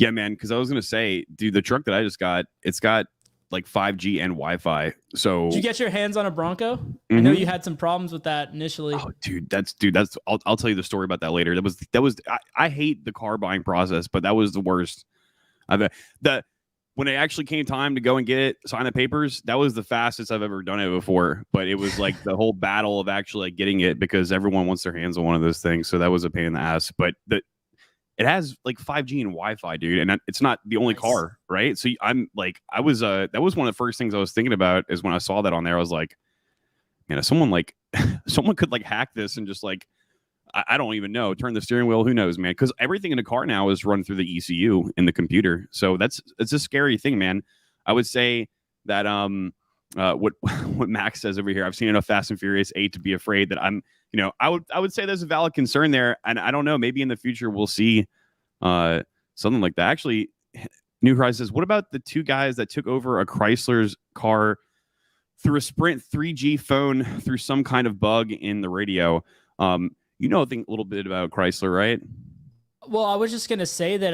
Yeah, man. Because I was gonna say, dude, the truck that I just got, it's got like 5G and Wi-Fi. So Did you get your hands on a Bronco? Mm-hmm. I know you had some problems with that initially. Oh, that's I'll tell you the story about that later. I hate the car buying process, but that was the worst. The when it actually came time to go and get it, sign the papers, that was the fastest I've ever done it before. But it was like the whole battle of actually like getting it because everyone wants their hands on one of those things. So that was a pain in the ass. But it has like 5G and Wi-Fi, dude, and it's not the only car, right? So I'm like, that was one of the first things I was thinking about is when I saw that on there. I was like, man, if someone like someone could like hack this and just like I don't even know, turn the steering wheel, who knows, man? Because everything in a car now is run through the ECU in the computer, so it's a scary thing, man. I would say that what what Max says over here, I've seen enough Fast and Furious 8 to be afraid that I would say there's a valid concern there, and I don't know, maybe in the future we'll see something like that. Actually, New Horizons says, what about the two guys that took over a Chrysler's car through a Sprint 3G phone through some kind of bug in the radio? You know, I think a little bit about Chrysler, right? Well, I was just gonna say that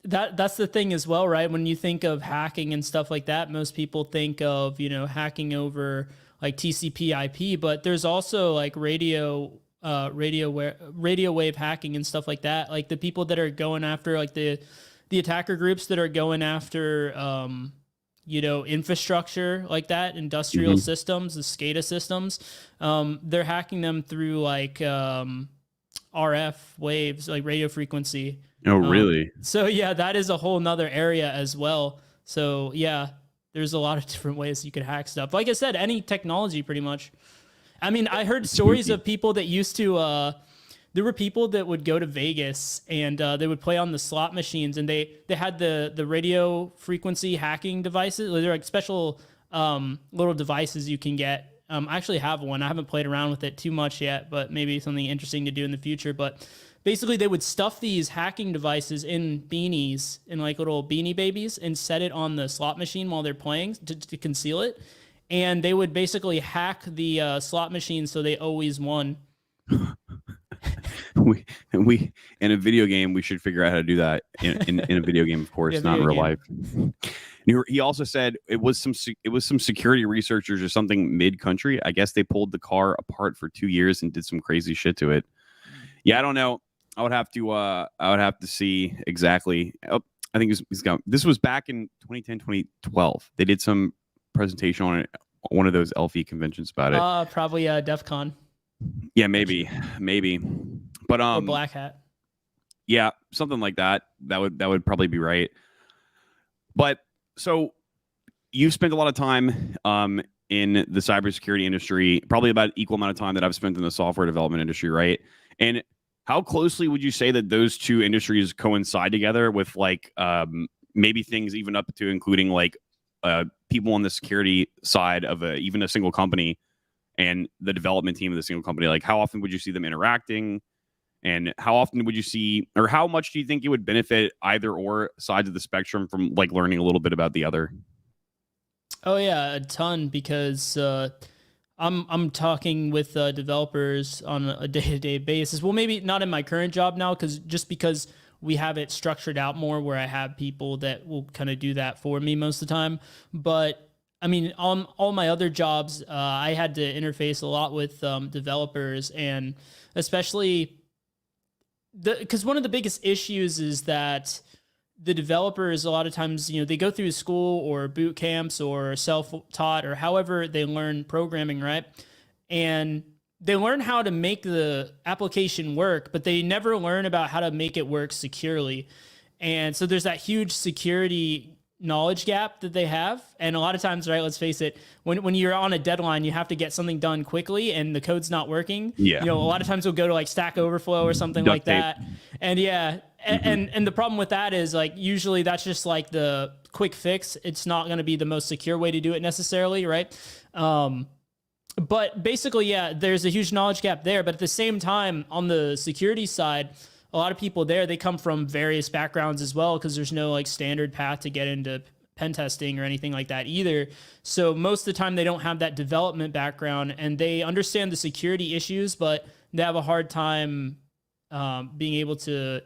that's the thing as well, right? When you think of hacking and stuff like that, most people think of hacking over like TCP/IP, but there's also like radio wave hacking and stuff like that. Like the people that are going after like the attacker groups that are going after infrastructure like that, industrial systems, the SCADA systems, they're hacking them through like RF waves, like radio frequency. Oh, really? So yeah, that is a whole nother area as well. So yeah, there's a lot of different ways you could hack stuff. Like I said, any technology pretty much. I mean, I heard stories of people that used to, there were people that would go to Vegas and they would play on the slot machines, and they had the radio frequency hacking devices. They're like special little devices you can get. I actually have one. I haven't played around with it too much yet, but maybe something interesting to do in the future. But basically, they would stuff these hacking devices in beanies, in like little beanie babies, and set it on the slot machine while they're playing to conceal it. And they would basically hack the slot machine so they always won. we in a video game, we should figure out how to do that in a video game, of course, not in real life. He also said it was some security researchers or something mid-country. I guess they pulled the car apart for 2 years and did some crazy shit to it. Yeah, I don't know. I would have to see exactly. Oh, I think this was back in 2010, 2012. They did some presentation on it, one of those Elfie conventions about it. Probably DEF CON. Yeah, maybe. But or Black Hat. Yeah, something like that. That would probably be right. But so you've spent a lot of time in the cybersecurity industry, probably about equal amount of time that I've spent in the software development industry, right? And how closely would you say that those two industries coincide together with like maybe things even up to including like people on the security side of even a single company and the development team of the single company? Like how often would you see them interacting? And how often would you see, or how much do you think it would benefit either or sides of the spectrum from like learning a little bit about the other? Oh yeah, a ton, because I'm talking with developers on a day-to-day basis. Well, maybe not in my current job now, because we have it structured out more where I have people that will kind of do that for me most of the time. But I mean, on all my other jobs, I had to interface a lot with developers, and especially because one of the biggest issues is that the developers, a lot of times, they go through school or boot camps or self-taught or however they learn programming, right? And they learn how to make the application work, but they never learn about how to make it work securely. And so there's that huge security knowledge gap that they have. And a lot of times, right, let's face it, when you're on a deadline, you have to get something done quickly and the code's not working. Yeah. A lot of times we'll go to like Stack Overflow or something like that. And yeah, and the problem with that is like usually that's just like the quick fix. It's not going to be the most secure way to do it necessarily, right? But basically, yeah, there's a huge knowledge gap there. But at the same time, on the security side, a lot of people there, they come from various backgrounds as well, because there's no like standard path to get into pen testing or anything like that either. So most of the time they don't have that development background, and they understand the security issues, but they have a hard time being able to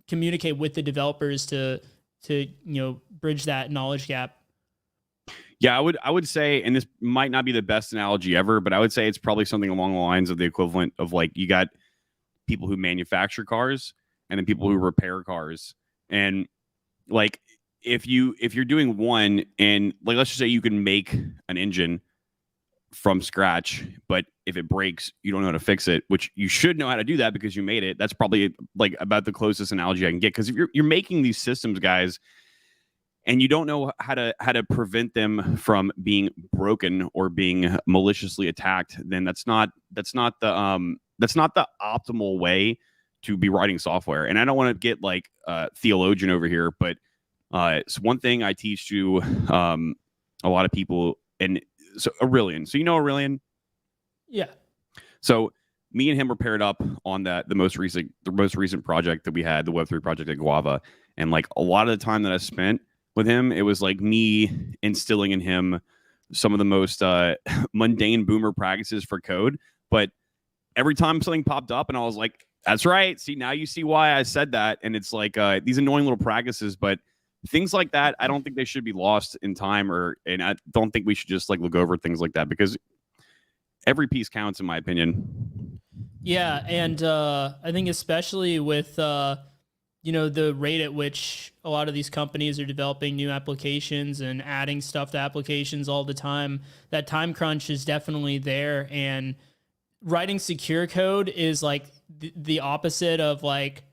communicate with the developers to bridge that knowledge gap? Yeah, I would say, and this might not be the best analogy ever, but I would say it's probably something along the lines of the equivalent of like you got people who manufacture cars and then people who repair cars. And like if you're doing one and like let's just say you can make an engine from scratch, but if it breaks, you don't know how to fix it, which you should know how to do that because you made it. That's probably like about the closest analogy I can get. Because if you're making these systems, guys, and you don't know how to prevent them from being broken or being maliciously attacked, then that's not the optimal way to be writing software. And I don't want to get like theologian over here, but it's one thing I teach to a lot of people. And so Aurelian, so you know Aurelian. Yeah. So me and him were paired up on the most recent project that we had, the Web3 project at Guava. And like a lot of the time that I spent with him, it was like me instilling in him some of the most mundane boomer practices for code. But every time something popped up and I was like, that's right. See, now you see why I said that. And it's like these annoying little practices, but things like that, I don't think they should be lost in time, and I don't think we should just like look over things like that because every piece counts in my opinion. Yeah, and I think especially with the rate at which a lot of these companies are developing new applications and adding stuff to applications all the time, that time crunch is definitely there. And writing secure code is like the opposite of like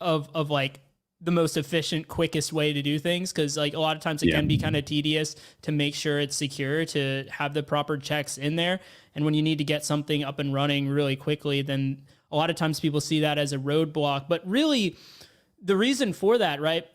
of like the most efficient, quickest way to do things, because like a lot of times it can be kind of tedious to make sure it's secure, to have the proper checks in there. And when you need to get something up and running really quickly, then a lot of times people see that as a roadblock. But really, the reason for that, right,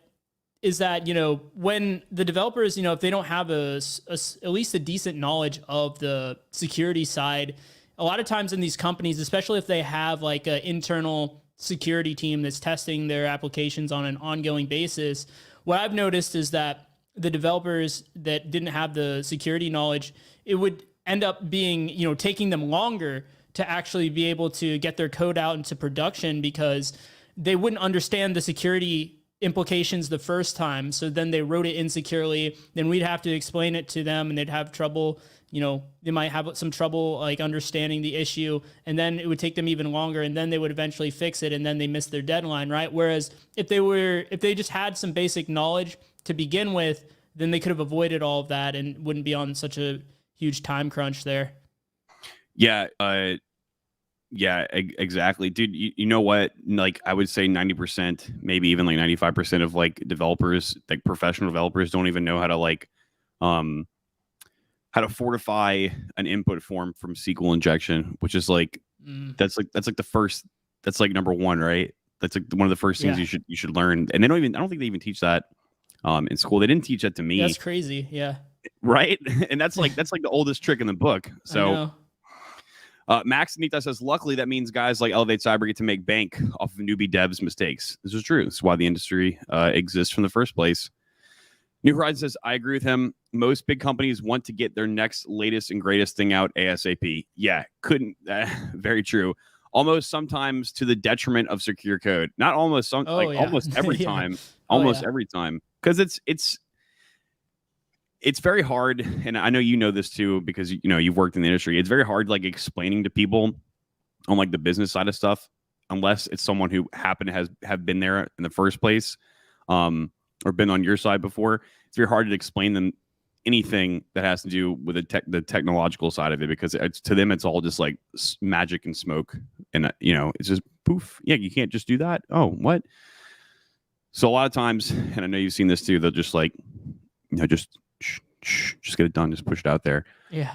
is that, when the developers, if they don't have at least a decent knowledge of the security side, a lot of times in these companies, especially if they have like an internal security team that's testing their applications on an ongoing basis, what I've noticed is that the developers that didn't have the security knowledge, it would end up being, taking them longer to actually be able to get their code out into production because they wouldn't understand the security implications the first time. So then they wrote it insecurely. Then we'd have to explain it to them and they'd have trouble. They might have some trouble like understanding the issue, and then it would take them even longer, and then they would eventually fix it, and then they missed their deadline, right? Whereas if they just had some basic knowledge to begin with, then they could have avoided all of that and wouldn't be on such a huge time crunch there. Yeah, exactly, dude. You know what? Like, I would say 90%, maybe even like 95% of like developers, like professional developers, don't even know how to like, how to fortify an input form from SQL injection, which is like, that's like the first, that's like number one, right? That's like one of the first things you should learn. And I don't think they even teach that in school. They didn't teach that to me. That's crazy. Yeah. Right. And that's like the oldest trick in the book. So Max Nita says, luckily, that means guys like Elevate Cyber get to make bank off of newbie devs' mistakes. This is true. This is why the industry exists from the first place. New Horizon says, I agree with him. Most big companies want to get their next latest and greatest thing out ASAP. Yeah, couldn't. Very true. Almost sometimes to the detriment of secure code. Not almost, almost every time. Almost every time. Because it's very hard, and I know you know this too because you've worked in the industry. It's very hard like explaining to people on like the business side of stuff, unless it's someone who happened to have been there in the first place, or been on your side before. It's very hard to explain them anything that has to do with the technological side of it, because to them it's all just like magic and smoke, and it's just poof. Yeah, you can't just do that. Oh, what? So a lot of times, and I know you've seen this too, they'll just like just get it done, just push it out there. Yeah.